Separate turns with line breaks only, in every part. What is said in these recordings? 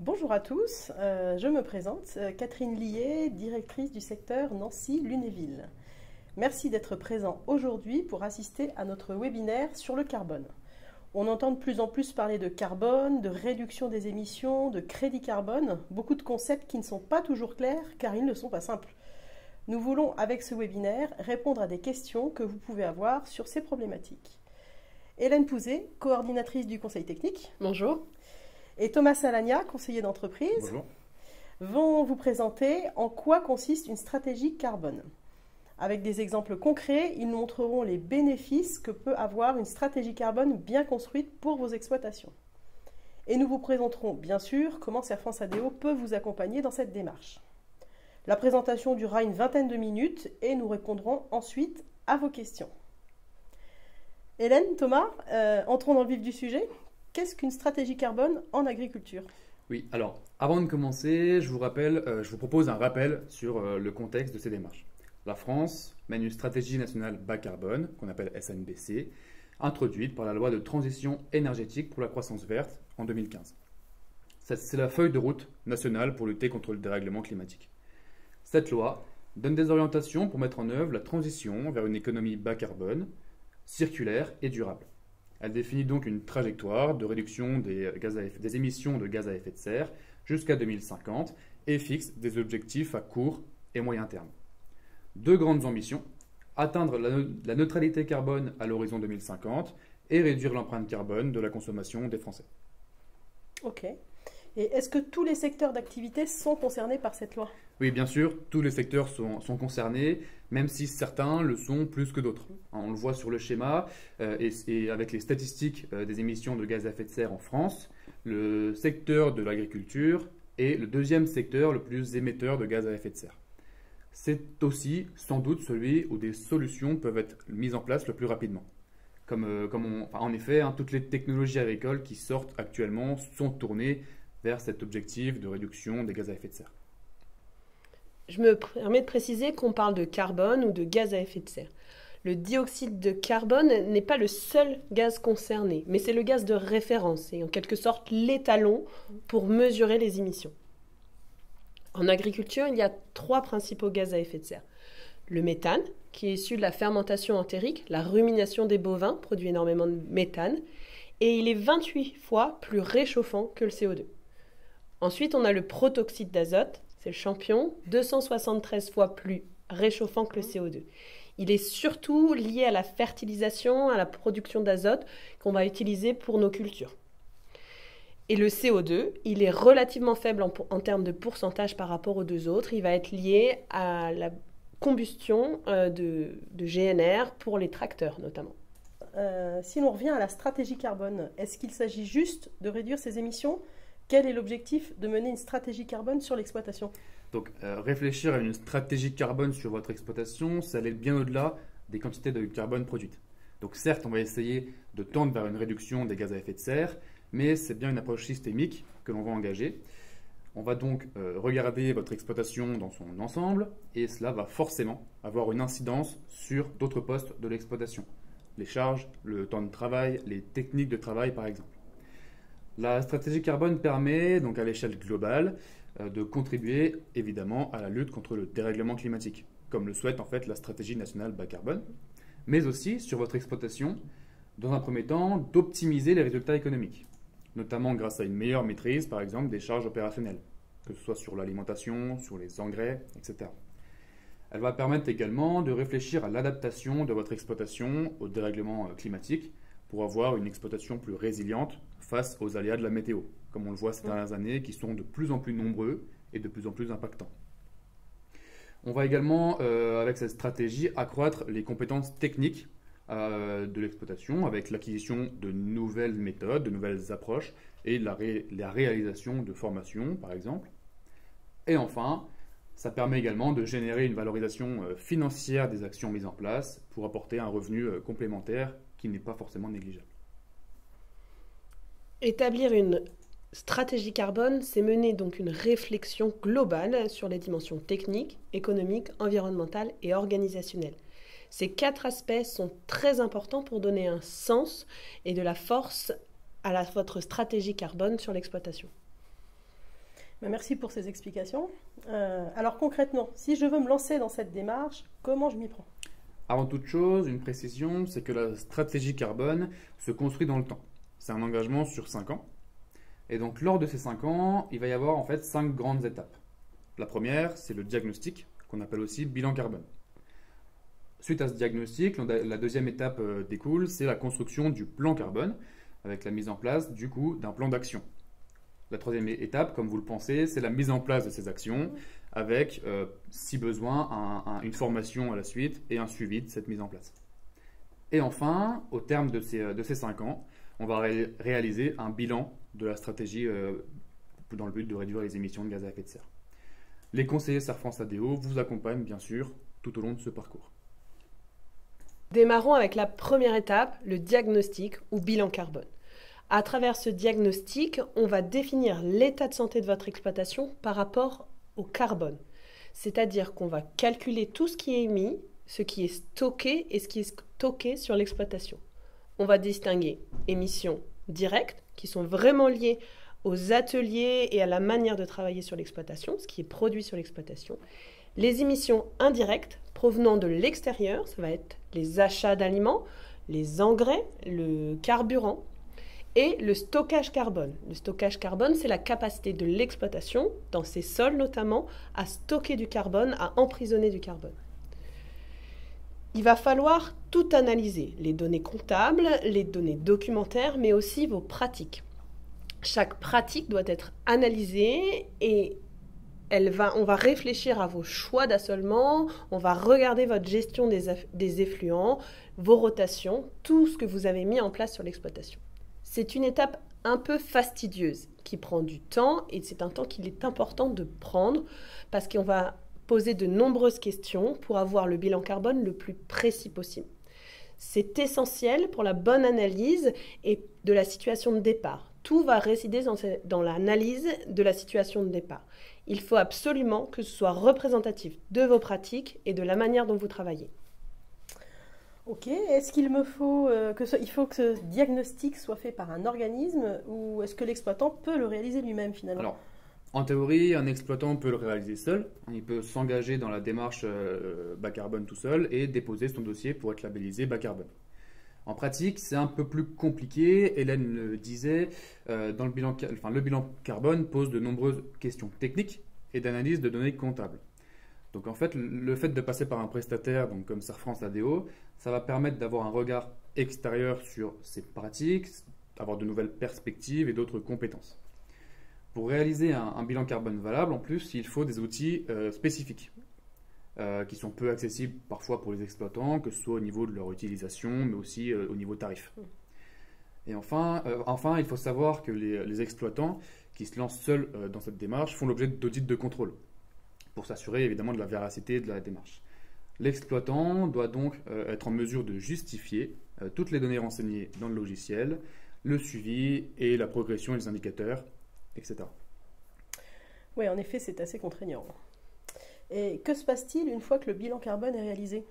Bonjour à tous, je me présente, Catherine Lié, directrice du secteur Nancy-Lunéville. Merci d'être présent aujourd'hui pour assister à notre webinaire sur le carbone. On entend de plus en plus parler de carbone, de réduction des émissions, de crédit carbone, beaucoup de concepts qui ne sont pas toujours clairs car ils ne sont pas simples. Nous voulons avec ce webinaire répondre à des questions que vous pouvez avoir sur ces problématiques. Hélène Pouzet, coordinatrice du conseil technique.
Bonjour.
Et Thomas Salagna, conseiller d'entreprise,
Bonjour.
Vont vous présenter en quoi consiste une stratégie carbone. Avec des exemples concrets, ils nous montreront les bénéfices que peut avoir une stratégie carbone bien construite pour vos exploitations. Et nous vous présenterons bien sûr comment Serre France ADO peut vous accompagner dans cette démarche. La présentation durera une vingtaine de minutes et nous répondrons ensuite à vos questions. Hélène, Thomas, entrons dans le vif du sujet. Qu'est-ce qu'une stratégie carbone en agriculture?
Oui, alors, avant de commencer, je vous propose un rappel sur le contexte de ces démarches. La France mène une stratégie nationale bas carbone, qu'on appelle SNBC, introduite par la loi de transition énergétique pour la croissance verte en 2015. C'est la feuille de route nationale pour lutter contre le dérèglement climatique. Cette loi donne des orientations pour mettre en œuvre la transition vers une économie bas carbone, circulaire et durable. Elle définit donc une trajectoire de réduction des émissions de gaz à effet de serre jusqu'à 2050 et fixe des objectifs à court et moyen terme. Deux grandes ambitions, atteindre la neutralité carbone à l'horizon 2050 et réduire l'empreinte carbone de la consommation des Français.
Ok. Et est-ce que tous les secteurs d'activité sont concernés par cette loi?
Oui, bien sûr, tous les secteurs sont concernés, même si certains le sont plus que d'autres. On le voit sur le schéma, et avec les statistiques des émissions de gaz à effet de serre en France, le secteur de l'agriculture est le deuxième secteur le plus émetteur de gaz à effet de serre. C'est aussi sans doute celui où des solutions peuvent être mises en place le plus rapidement. En effet, toutes les technologies agricoles qui sortent actuellement sont tournées vers cet objectif de réduction des gaz à effet de serre.
Je me permets de préciser qu'on parle de carbone ou de gaz à effet de serre. Le dioxyde de carbone n'est pas le seul gaz concerné, mais c'est le gaz de référence et en quelque sorte l'étalon pour mesurer les émissions. En agriculture, il y a trois principaux gaz à effet de serre. Le méthane, qui est issu de la fermentation entérique, la rumination des bovins produit énormément de méthane, et il est 28 fois plus réchauffant que le CO2. Ensuite, on a le protoxyde d'azote, c'est le champion, 273 fois plus réchauffant que le CO2. Il est surtout lié à la fertilisation, à la production d'azote qu'on va utiliser pour nos cultures. Et le CO2, il est relativement faible en termes de pourcentage par rapport aux deux autres. Il va être lié à la combustion de GNR pour les tracteurs notamment.
Si l'on revient à la stratégie carbone, est-ce qu'il s'agit juste de réduire ses émissions? Quel est l'objectif de mener une stratégie carbone sur l'exploitation?
Donc, réfléchir à une stratégie carbone sur votre exploitation, ça allait bien au-delà des quantités de carbone produites. Donc, certes, on va essayer de tendre vers une réduction des gaz à effet de serre, mais c'est bien une approche systémique que l'on va engager. On va donc regarder votre exploitation dans son ensemble, et cela va forcément avoir une incidence sur d'autres postes de l'exploitation. Les charges, le temps de travail, les techniques de travail par exemple. La stratégie carbone permet donc à l'échelle globale de contribuer évidemment à la lutte contre le dérèglement climatique, comme le souhaite en fait la stratégie nationale bas carbone, mais aussi sur votre exploitation, dans un premier temps, d'optimiser les résultats économiques, notamment grâce à une meilleure maîtrise par exemple des charges opérationnelles, que ce soit sur l'alimentation, sur les engrais, etc. Elle va permettre également de réfléchir à l'adaptation de votre exploitation au dérèglement climatique pour avoir une exploitation plus résiliente face aux aléas de la météo, comme on le voit ces dernières années, qui sont de plus en plus nombreux et de plus en plus impactants. On va également, avec cette stratégie, accroître les compétences techniques de l'exploitation, avec l'acquisition de nouvelles méthodes, de nouvelles approches, et la réalisation de formations, par exemple. Et enfin, ça permet également de générer une valorisation financière des actions mises en place pour apporter un revenu complémentaire qui n'est pas forcément négligeable.
Établir une stratégie carbone, c'est mener donc une réflexion globale sur les dimensions techniques, économiques, environnementales et organisationnelles. Ces quatre aspects sont très importants pour donner un sens et de la force à votre stratégie carbone sur l'exploitation.
Merci pour ces explications. Alors concrètement, si je veux me lancer dans cette démarche, comment je m'y prends?
Avant toute chose, une précision, c'est que la stratégie carbone se construit dans le temps. C'est un engagement sur 5 ans. Et donc lors de ces 5 ans, il va y avoir en fait 5 grandes étapes. La première, c'est le diagnostic, qu'on appelle aussi bilan carbone. Suite à ce diagnostic, la deuxième étape découle, c'est la construction du plan carbone, avec la mise en place du coup d'un plan d'action. La troisième étape, comme vous le pensez, c'est la mise en place de ces actions, avec, si besoin, une formation à la suite et un suivi de cette mise en place. Et enfin, au terme de ces 5 ans, on va réaliser un bilan de la stratégie dans le but de réduire les émissions de gaz à effet de serre. Les conseillers Serre France ADO vous accompagnent bien sûr tout au long de ce parcours.
Démarrons avec la première étape, le diagnostic ou bilan carbone. À travers ce diagnostic, on va définir l'état de santé de votre exploitation par rapport au carbone. C'est-à-dire qu'on va calculer tout ce qui est émis, ce qui est stocké et ce qui est stocké sur l'exploitation. On va distinguer émissions directes, qui sont vraiment liées aux ateliers et à la manière de travailler sur l'exploitation, ce qui est produit sur l'exploitation. Les émissions indirectes provenant de l'extérieur, ça va être les achats d'aliments, les engrais, le carburant et le stockage carbone. Le stockage carbone, c'est la capacité de l'exploitation, dans ses sols notamment, à stocker du carbone, à emprisonner du carbone. Il va falloir tout analyser, les données comptables, les données documentaires, mais aussi vos pratiques. Chaque pratique doit être analysée et on va réfléchir à vos choix d'assolement, on va regarder votre gestion des effluents, vos rotations, tout ce que vous avez mis en place sur l'exploitation. C'est une étape un peu fastidieuse qui prend du temps et c'est un temps qu'il est important de prendre parce qu'on va poser de nombreuses questions pour avoir le bilan carbone le plus précis possible. C'est essentiel pour la bonne analyse et de la situation de départ. Tout va résider dans l'analyse de la situation de départ. Il faut absolument que ce soit représentatif de vos pratiques et de la manière dont vous travaillez.
Ok, est-ce qu'il faut que ce diagnostic soit fait par un organisme ou est-ce que l'exploitant peut le réaliser lui-même finalement?
Alors, en théorie, un exploitant peut le réaliser seul. Il peut s'engager dans la démarche bas carbone tout seul et déposer son dossier pour être labellisé bas carbone. En pratique, c'est un peu plus compliqué. Hélène le disait, le bilan carbone pose de nombreuses questions techniques et d'analyse de données comptables. Donc en fait, le fait de passer par un prestataire, donc comme Serre France ADO, ça va permettre d'avoir un regard extérieur sur ces pratiques, avoir de nouvelles perspectives et d'autres compétences. Pour réaliser un bilan carbone valable, en plus, il faut des outils spécifiques qui sont peu accessibles parfois pour les exploitants, que ce soit au niveau de leur utilisation, mais aussi au niveau tarif. Et enfin, il faut savoir que les exploitants qui se lancent seuls dans cette démarche font l'objet d'audits de contrôle, pour s'assurer évidemment de la véracité de la démarche. L'exploitant doit donc être en mesure de justifier toutes les données renseignées dans le logiciel, le suivi et la progression et les indicateurs, etc.
Oui, en effet, c'est assez contraignant. Et que se passe-t-il une fois que le bilan carbone est réalisé?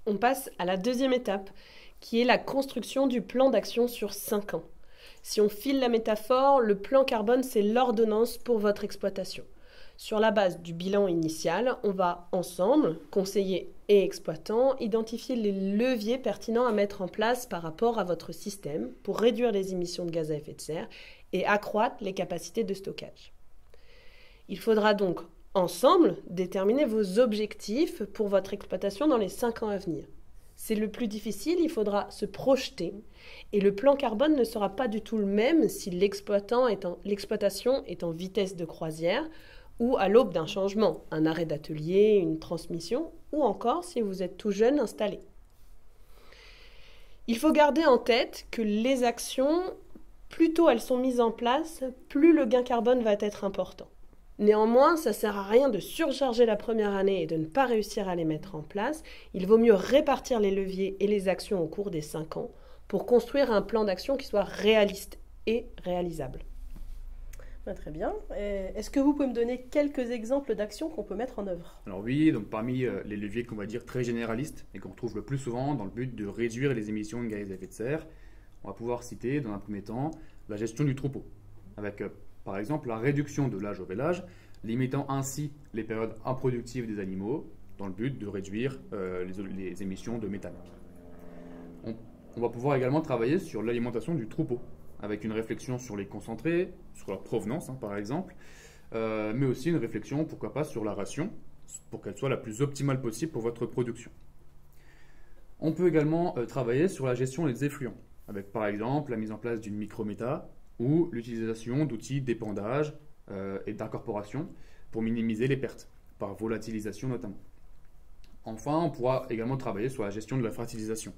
On passe à la deuxième étape, qui est la construction du plan d'action sur 5 ans. Si on file la métaphore, le plan carbone, c'est l'ordonnance pour votre exploitation. Sur la base du bilan initial, on va ensemble, conseillers et exploitants, identifier les leviers pertinents à mettre en place par rapport à votre système pour réduire les émissions de gaz à effet de serre et accroître les capacités de stockage. Il faudra donc ensemble déterminer vos objectifs pour votre exploitation dans les 5 ans à venir. C'est le plus difficile, il faudra se projeter et le plan carbone ne sera pas du tout le même si l'exploitation est en vitesse de croisière ou à l'aube d'un changement, un arrêt d'atelier, une transmission, ou encore si vous êtes tout jeune installé. Il faut garder en tête que les actions, plus tôt elles sont mises en place, plus le gain carbone va être important. Néanmoins, ça ne sert à rien de surcharger la première année et de ne pas réussir à les mettre en place. Il vaut mieux répartir les leviers et les actions au cours des 5 ans pour construire un plan d'action qui soit réaliste et réalisable.
Très bien. Est-ce que vous pouvez me donner quelques exemples d'actions qu'on peut mettre en œuvre?
Alors oui, donc parmi les leviers qu'on va dire très généralistes et qu'on retrouve le plus souvent dans le but de réduire les émissions de gaz à effet de serre, on va pouvoir citer dans un premier temps la gestion du troupeau, avec Par exemple, la réduction de l'âge au vélage, limitant ainsi les périodes improductives des animaux dans le but de réduire les émissions de méthane. On va pouvoir également travailler sur l'alimentation du troupeau, avec une réflexion sur les concentrés, sur leur provenance par exemple, mais aussi une réflexion, pourquoi pas, sur la ration, pour qu'elle soit la plus optimale possible pour votre production. On peut également travailler sur la gestion des effluents, avec par exemple la mise en place d'une microméta ou l'utilisation d'outils d'épandage et d'incorporation pour minimiser les pertes, par volatilisation notamment. Enfin, on pourra également travailler sur la gestion de la fertilisation,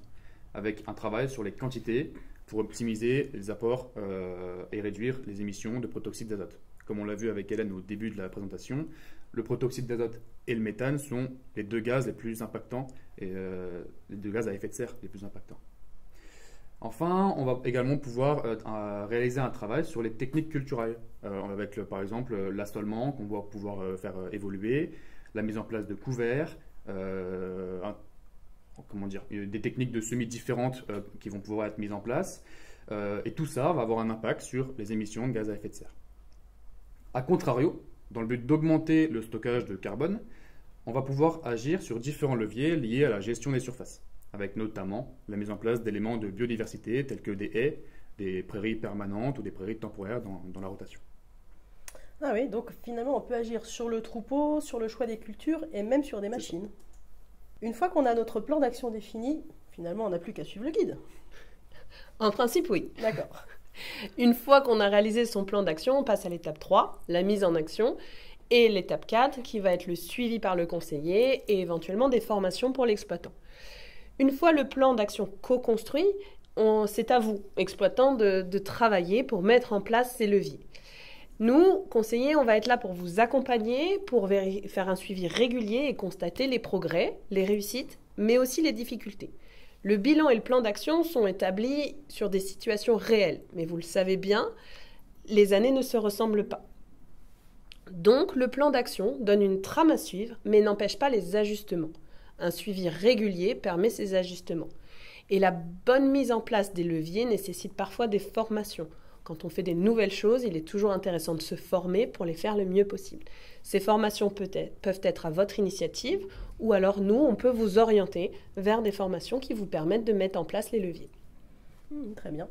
avec un travail sur les quantités pour optimiser les apports et réduire les émissions de protoxyde d'azote. Comme on l'a vu avec Hélène au début de la présentation, le protoxyde d'azote et le méthane sont les deux gaz les plus impactants et les deux gaz à effet de serre les plus impactants. Enfin, on va également pouvoir réaliser un travail sur les techniques culturelles, avec par exemple l'assolement qu'on va pouvoir faire évoluer, la mise en place de couverts, des techniques de semis différentes qui vont pouvoir être mises en place, et tout ça va avoir un impact sur les émissions de gaz à effet de serre. A contrario, dans le but d'augmenter le stockage de carbone, on va pouvoir agir sur différents leviers liés à la gestion des surfaces, avec notamment la mise en place d'éléments de biodiversité tels que des haies, des prairies permanentes ou des prairies temporaires dans la rotation.
Ah oui, donc finalement on peut agir sur le troupeau, sur le choix des cultures et même sur des machines. Une fois qu'on a notre plan d'action défini, finalement on n'a plus qu'à suivre le guide.
En principe, oui.
D'accord.
Une fois qu'on a réalisé son plan d'action, on passe à l'étape 3, la mise en action, et l'étape 4 qui va être le suivi par le conseiller et éventuellement des formations pour l'exploitant. Une fois le plan d'action co-construit, c'est à vous, exploitants, de travailler pour mettre en place ces leviers. Nous, conseillers, on va être là pour vous accompagner, pour faire un suivi régulier et constater les progrès, les réussites, mais aussi les difficultés. Le bilan et le plan d'action sont établis sur des situations réelles, mais vous le savez bien, les années ne se ressemblent pas. Donc, le plan d'action donne une trame à suivre, mais n'empêche pas les ajustements. Un suivi régulier permet ces ajustements. Et la bonne mise en place des leviers nécessite parfois des formations. Quand on fait des nouvelles choses, il est toujours intéressant de se former pour les faire le mieux possible. Ces formations peuvent être à votre initiative ou alors nous, on peut vous orienter vers des formations qui vous permettent de mettre en place les leviers.
Très bien.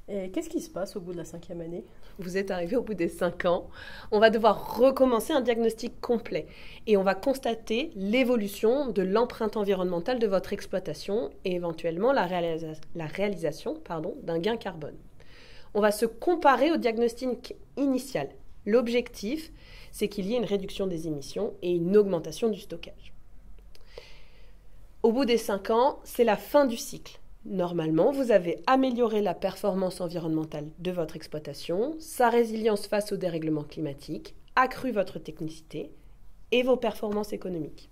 Et qu'est-ce qui se passe au bout de la 5e année ?
Vous êtes arrivé au bout des 5 ans. On va devoir recommencer un diagnostic complet et on va constater l'évolution de l'empreinte environnementale de votre exploitation et éventuellement la réalisation d'un gain carbone. On va se comparer au diagnostic initial. L'objectif, c'est qu'il y ait une réduction des émissions et une augmentation du stockage. Au bout des 5 ans, c'est la fin du cycle. Normalement, vous avez amélioré la performance environnementale de votre exploitation, sa résilience face au dérèglement climatique, accru votre technicité et vos performances économiques.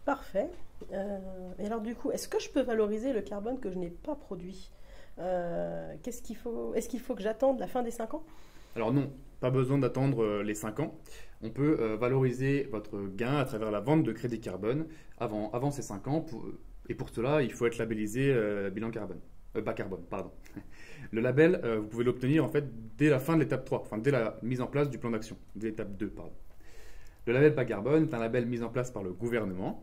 Parfait. Et alors du coup, est-ce que je peux valoriser le carbone que je n'ai pas produit ? Est-ce qu'il faut que j'attende la fin des 5 ans ?
Alors non, pas besoin d'attendre les 5 ans. On peut valoriser votre gain à travers la vente de crédit carbone avant ces 5 ans. Et pour cela, il faut être labellisé bilan carbone, bas carbone, pardon. Le label, vous pouvez l'obtenir en fait dès la fin de l'étape 3, enfin dès la mise en place du plan d'action, dès l'étape 2, pardon. Le label bas carbone est un label mis en place par le gouvernement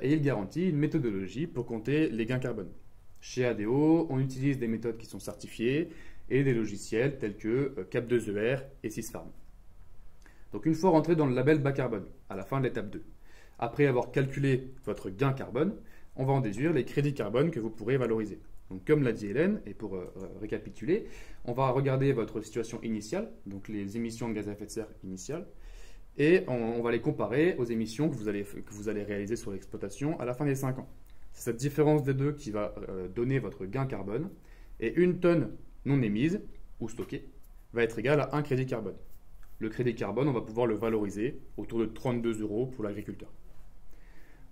et il garantit une méthodologie pour compter les gains carbone. Chez ADO, on utilise des méthodes qui sont certifiées et des logiciels tels que Cap2ER et Sysfarm. Donc une fois rentré dans le label bas carbone, à la fin de l'étape 2, après avoir calculé votre gain carbone, on va en déduire les crédits carbone que vous pourrez valoriser. Donc comme l'a dit Hélène, et pour récapituler, on va regarder votre situation initiale, donc les émissions de gaz à effet de serre initiales, et on va les comparer aux émissions que vous allez réaliser sur l'exploitation à la fin des 5 ans. C'est cette différence des deux qui va donner votre gain carbone, et une tonne non émise, ou stockée, va être égale à un crédit carbone. Le crédit carbone, on va pouvoir le valoriser autour de 32 € pour l'agriculteur.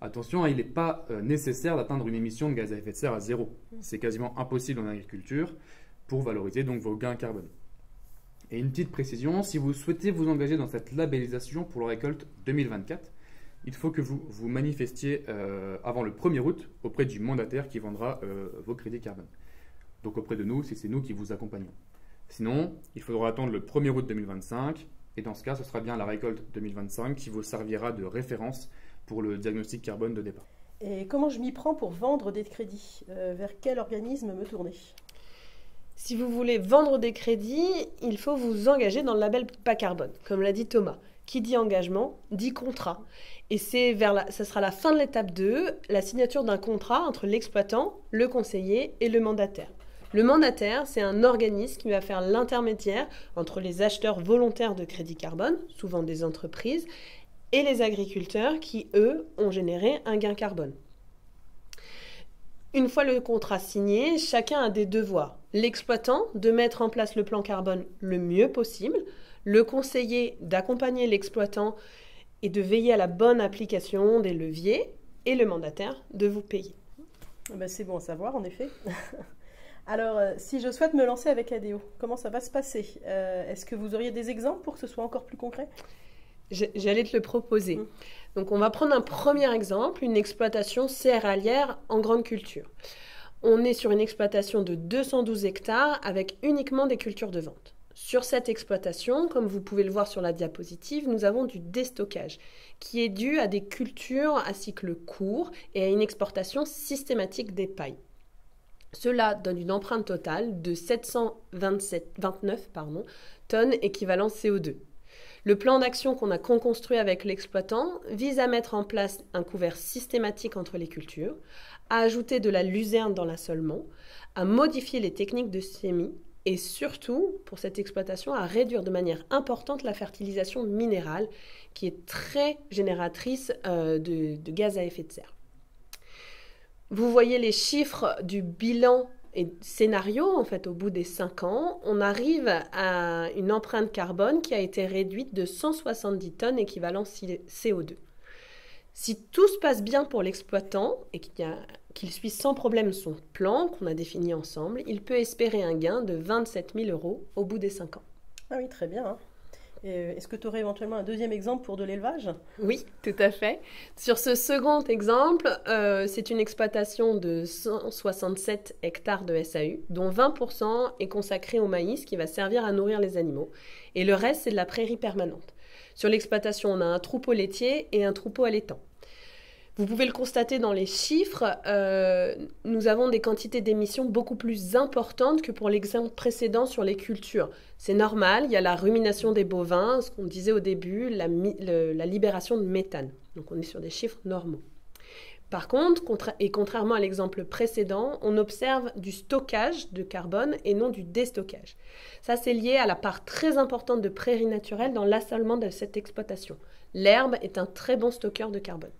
Attention, il n'est pas nécessaire d'atteindre une émission de gaz à effet de serre à 0. C'est quasiment impossible en agriculture pour valoriser donc vos gains carbone. Et une petite précision, si vous souhaitez vous engager dans cette labellisation pour la récolte 2024, il faut que vous vous manifestiez avant le 1er août auprès du mandataire qui vendra vos crédits carbone. Donc auprès de nous, si c'est nous qui vous accompagnons. Sinon, il faudra attendre le 1er août 2025, et dans ce cas, ce sera bien la récolte 2025 qui vous servira de référence pour le diagnostic carbone de départ.
Et comment je m'y prends pour vendre des crédits? Vers quel organisme me tourner?
Si vous voulez vendre des crédits, il faut vous engager dans le label bas carbone, comme l'a dit Thomas. Qui dit engagement, dit contrat. Et ça sera la fin de l'étape 2, la signature d'un contrat entre l'exploitant, le conseiller et le mandataire. Le mandataire, c'est un organisme qui va faire l'intermédiaire entre les acheteurs volontaires de crédit carbone, souvent des entreprises, et les agriculteurs qui, eux, ont généré un gain carbone. Une fois le contrat signé, chacun a des devoirs. L'exploitant, de mettre en place le plan carbone le mieux possible, le conseiller, d'accompagner l'exploitant et de veiller à la bonne application des leviers, et le mandataire, de vous payer.
C'est bon à savoir, en effet. Alors, si je souhaite me lancer avec ADO, comment ça va se passer? Est-ce que vous auriez des exemples pour que ce soit encore plus concret?
J'allais te le proposer. Donc, on va prendre un premier exemple, une exploitation céréalière en grande culture. On est sur une exploitation de 212 hectares avec uniquement des cultures de vente. Sur cette exploitation, comme vous pouvez le voir sur la diapositive, nous avons du déstockage qui est dû à des cultures à cycle court et à une exportation systématique des pailles. Cela donne une empreinte totale de 729 tonnes équivalent CO2. Le plan d'action qu'on a construit avec l'exploitant vise à mettre en place un couvert systématique entre les cultures, à ajouter de la luzerne dans l'assolement, à modifier les techniques de semis et surtout, pour cette exploitation, à réduire de manière importante la fertilisation minérale qui est très génératrice de gaz à effet de serre. Vous voyez les chiffres du bilan et scénario, en fait, au bout des 5 ans, on arrive à une empreinte carbone qui a été réduite de 170 tonnes équivalent CO2. Si tout se passe bien pour l'exploitant et qu'il suit sans problème son plan qu'on a défini ensemble, il peut espérer un gain de 27 000 € au bout des 5 ans.
Ah oui, très bien. Est-ce que tu aurais éventuellement un deuxième exemple pour de l'élevage?
Oui, tout à fait. Sur ce second exemple, c'est une exploitation de 167 hectares de SAU, dont 20% est consacré au maïs qui va servir à nourrir les animaux. Et le reste, c'est de la prairie permanente. Sur l'exploitation, on a un troupeau laitier et un troupeau allaitant. Vous pouvez le constater dans les chiffres, nous avons des quantités d'émissions beaucoup plus importantes que pour l'exemple précédent sur les cultures. C'est normal, il y a la rumination des bovins, ce qu'on disait au début, la libération de méthane. Donc on est sur des chiffres normaux. Par contre, et contrairement à l'exemple précédent, on observe du stockage de carbone et non du déstockage. Ça, c'est lié à la part très importante de prairies naturelles dans l'assolement de cette exploitation. L'herbe est un très bon stockeur de carbone.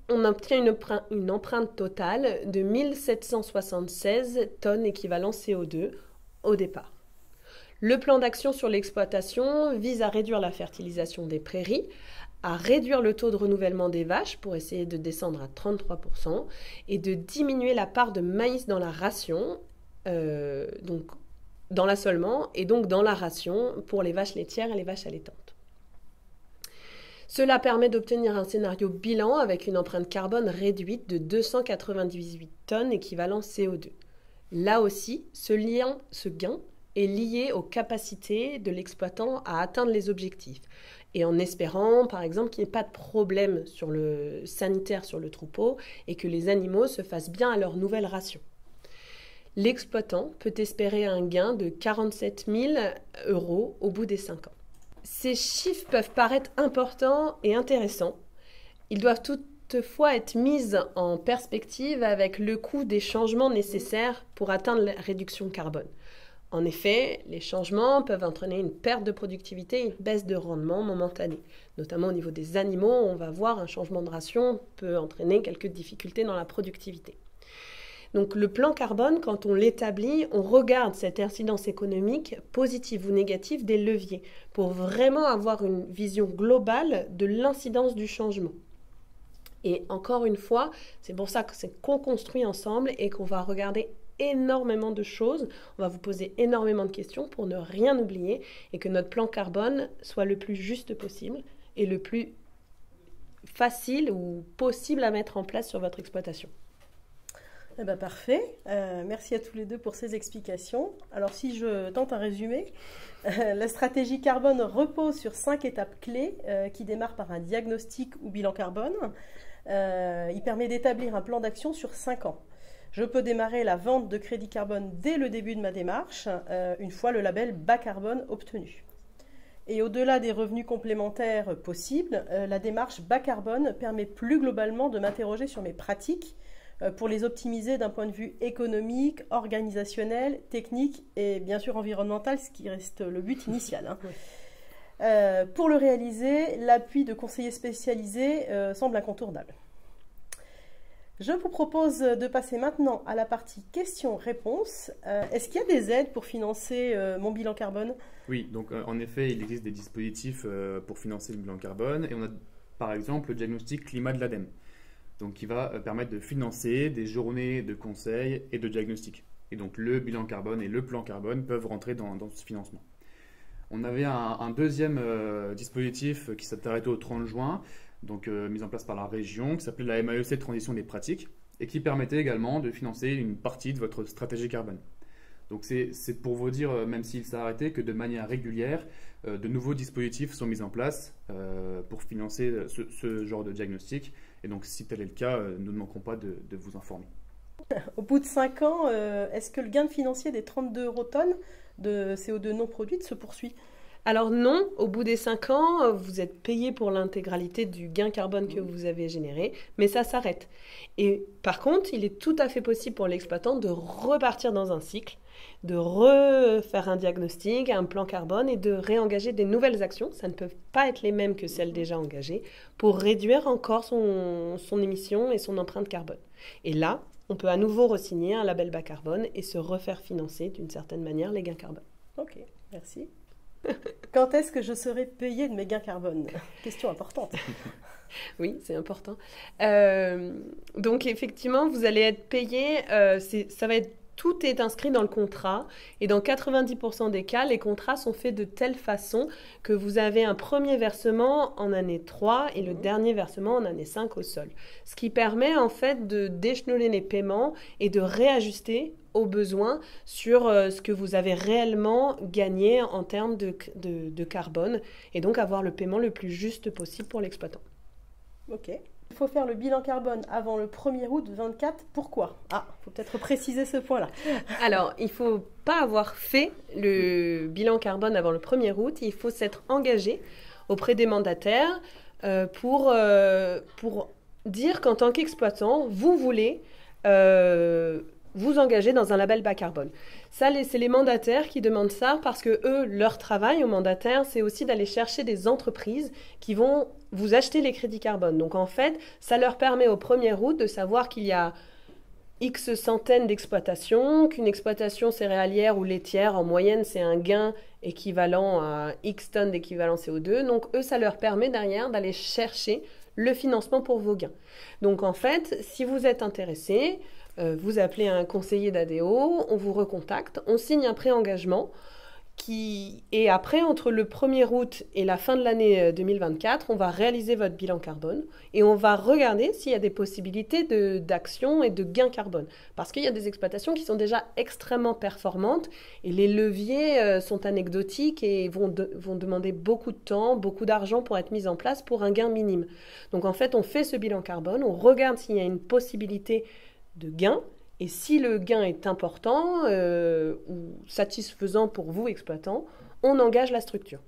On obtient une empreinte totale de 1776 tonnes équivalent CO2 au départ. Le plan d'action sur l'exploitation vise à réduire la fertilisation des prairies, à réduire le taux de renouvellement des vaches pour essayer de descendre à 33% et de diminuer la part de maïs dans la ration, donc dans l'assolement et donc dans la ration pour les vaches laitières et les vaches allaitantes. Cela permet d'obtenir un scénario bilan avec une empreinte carbone réduite de 298 tonnes équivalent CO2. Là aussi, ce gain est lié aux capacités de l'exploitant à atteindre les objectifs. Et en espérant, par exemple, qu'il n'y ait pas de problème sanitaire sur le troupeau et que les animaux se fassent bien à leur nouvelle ration. L'exploitant peut espérer un gain de 47 000 € au bout des 5 ans. Ces chiffres peuvent paraître importants et intéressants. Ils doivent toutefois être mis en perspective avec le coût des changements nécessaires pour atteindre la réduction carbone. En effet, les changements peuvent entraîner une perte de productivité et une baisse de rendement momentanée. Notamment au niveau des animaux, on va voir un changement de ration peut entraîner quelques difficultés dans la productivité. Donc le plan carbone, quand on l'établit, on regarde cette incidence économique positive ou négative des leviers pour vraiment avoir une vision globale de l'incidence du changement. Et encore une fois, c'est pour ça que c'est qu'on construit ensemble et qu'on va regarder énormément de choses, on va vous poser énormément de questions pour ne rien oublier et que notre plan carbone soit le plus juste possible et le plus facile ou possible à mettre en place sur votre exploitation.
Eh ben, parfait. Merci à tous les deux pour ces explications. Alors si je tente un résumé, la stratégie carbone repose sur 5 étapes clés qui démarrent par un diagnostic ou bilan carbone. Il permet d'établir un plan d'action sur 5 ans. Je peux démarrer la vente de crédit carbone dès le début de ma démarche, une fois le label bas carbone obtenu. Et au-delà des revenus complémentaires possibles, la démarche bas carbone permet plus globalement de m'interroger sur mes pratiques pour les optimiser d'un point de vue économique, organisationnel, technique et bien sûr environnemental, ce qui reste le but initial. Hein. Oui. Pour le réaliser, l'appui de conseillers spécialisés semble incontournable. Je vous propose de passer maintenant à la partie questions-réponses. Est-ce qu'il y a des aides pour financer mon bilan carbone?
Oui, donc en effet, il existe des dispositifs pour financer le bilan carbone et on a par exemple le diagnostic climat de l'ADEME, donc qui va permettre de financer des journées de conseils et de diagnostic. Et donc le bilan carbone et le plan carbone peuvent rentrer dans ce financement. On avait un deuxième dispositif qui s'est arrêté au 30 juin, donc mis en place par la région, qui s'appelait la MAEC Transition des pratiques, et qui permettait également de financer une partie de votre stratégie carbone. Donc c'est pour vous dire, même s'il s'est arrêté, que de manière régulière, de nouveaux dispositifs sont mis en place pour financer ce genre de diagnostic. Et donc si tel est le cas, nous ne manquerons pas de vous informer.
Au bout de 5 ans, est-ce que le gain financier des 32 eurotonnes de CO2 non produite se poursuit?
Alors non, au bout des 5 ans, vous êtes payé pour l'intégralité du gain carbone que vous avez généré, mais ça s'arrête. Et par contre, il est tout à fait possible pour l'exploitant de repartir dans un cycle, de refaire un diagnostic, un plan carbone et de réengager des nouvelles actions, ça ne peut pas être les mêmes que celles déjà engagées, pour réduire encore son émission et son empreinte carbone. Et là, on peut à nouveau re-signer un label bas carbone et se refaire financer d'une certaine manière les gains carbone.
Ok, merci. Quand est-ce que je serai payé de mes gains carbone? Question importante.
Oui, c'est important. Donc effectivement, vous allez être payé, tout est inscrit dans le contrat et dans 90% des cas, les contrats sont faits de telle façon que vous avez un premier versement en année 3 et le dernier versement en année 5 au sol. Ce qui permet en fait de d'échelonner les paiements et de réajuster aux besoins sur ce que vous avez réellement gagné en termes de carbone et donc avoir le paiement le plus juste possible pour l'exploitant.
Ok. Il faut faire le bilan carbone avant le 1er août 2024. Pourquoi? Ah, il faut peut-être préciser ce point-là.
Alors, il ne faut pas avoir fait le bilan carbone avant le 1er août. Il faut s'être engagé auprès des mandataires pour dire qu'en tant qu'exploitant, vous voulez vous engager dans un label bas carbone. Ça, c'est les mandataires qui demandent ça parce que eux, leur travail aux mandataires, c'est aussi d'aller chercher des entreprises qui vont vous acheter les crédits carbone. Donc en fait, ça leur permet au 1er août de savoir qu'il y a X centaines d'exploitations, qu'une exploitation céréalière ou laitière, en moyenne, c'est un gain équivalent à X tonnes d'équivalent CO2. Donc eux, ça leur permet derrière d'aller chercher le financement pour vos gains. Donc en fait, si vous êtes intéressé, vous appelez un conseiller d'ADO, on vous recontacte, on signe un pré-engagement et après, entre le 1er août et la fin de l'année 2024, on va réaliser votre bilan carbone et on va regarder s'il y a des possibilités d'action et de gain carbone. Parce qu'il y a des exploitations qui sont déjà extrêmement performantes et les leviers sont anecdotiques et vont demander beaucoup de temps, beaucoup d'argent pour être mis en place pour un gain minime. Donc en fait, on fait ce bilan carbone, on regarde s'il y a une possibilité de gain. Et si le gain est important ou satisfaisant pour vous, exploitant, on engage la structure.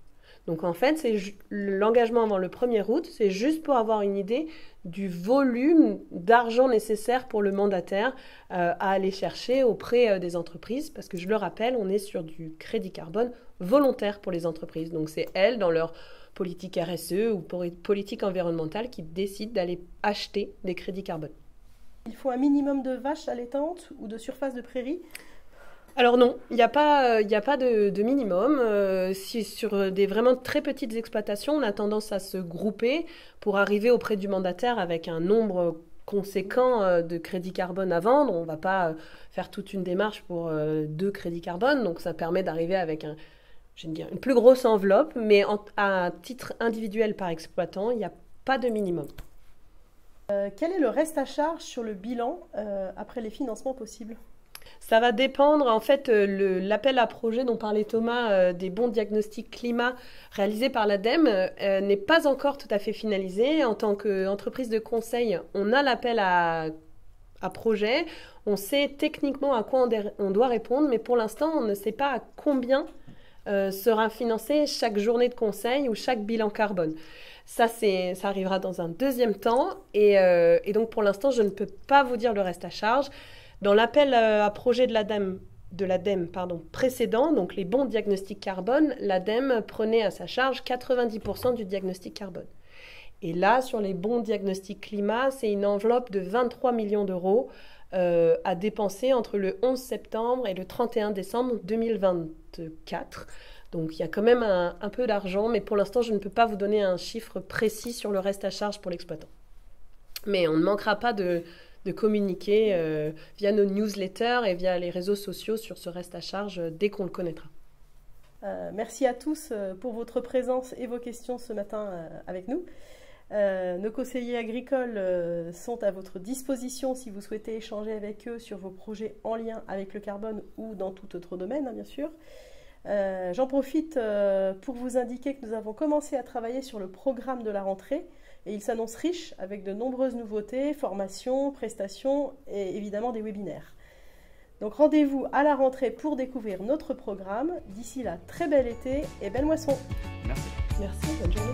Donc en fait, l'engagement avant le 1er août, c'est juste pour avoir une idée du volume d'argent nécessaire pour le mandataire à aller chercher auprès des entreprises. Parce que je le rappelle, on est sur du crédit carbone volontaire pour les entreprises. Donc c'est elles, dans leur politique RSE ou politique environnementale, qui décident d'aller acheter des crédits carbone.
Il faut un minimum de vaches allaitantes ou de surface de prairie?
Alors non, il n'y a pas de minimum. Si sur des vraiment très petites exploitations, on a tendance à se grouper pour arriver auprès du mandataire avec un nombre conséquent de crédits carbone à vendre. On ne va pas faire toute une démarche pour 2 crédits carbone, donc ça permet d'arriver avec une plus grosse enveloppe, mais à titre individuel par exploitant, il n'y a pas de minimum.
Quel est le reste à charge sur le bilan après les financements possibles?
Ça va dépendre, en fait, l'appel à projet dont parlait Thomas des bons diagnostics climat réalisés par l'ADEME n'est pas encore tout à fait finalisé. En tant qu'entreprise de conseil, on a l'appel à projet, on sait techniquement à quoi on doit répondre, mais pour l'instant, on ne sait pas à combien sera financé chaque journée de conseil ou chaque bilan carbone. Ça arrivera dans un deuxième temps, et donc pour l'instant, je ne peux pas vous dire le reste à charge. Dans l'appel à projet de l'ADEME précédent, donc les bons diagnostics carbone, l'ADEME prenait à sa charge 90% du diagnostic carbone. Et là, sur les bons diagnostics climat, c'est une enveloppe de 23 millions d'euros à dépenser entre le 11 septembre et le 31 décembre 2024. Donc il y a quand même un peu d'argent, mais pour l'instant, je ne peux pas vous donner un chiffre précis sur le reste à charge pour l'exploitant. Mais on ne manquera pas de communiquer via nos newsletters et via les réseaux sociaux sur ce reste à charge dès qu'on le connaîtra.
Merci à tous pour votre présence et vos questions ce matin avec nous. Nos conseillers agricoles sont à votre disposition si vous souhaitez échanger avec eux sur vos projets en lien avec le carbone ou dans tout autre domaine, bien sûr. J'en profite pour vous indiquer que nous avons commencé à travailler sur le programme de la rentrée et il s'annonce riche avec de nombreuses nouveautés, formations, prestations et évidemment des webinaires. Donc rendez-vous à la rentrée pour découvrir notre programme. D'ici là, très bel été et belle moisson.
Merci.
Merci, bonne journée.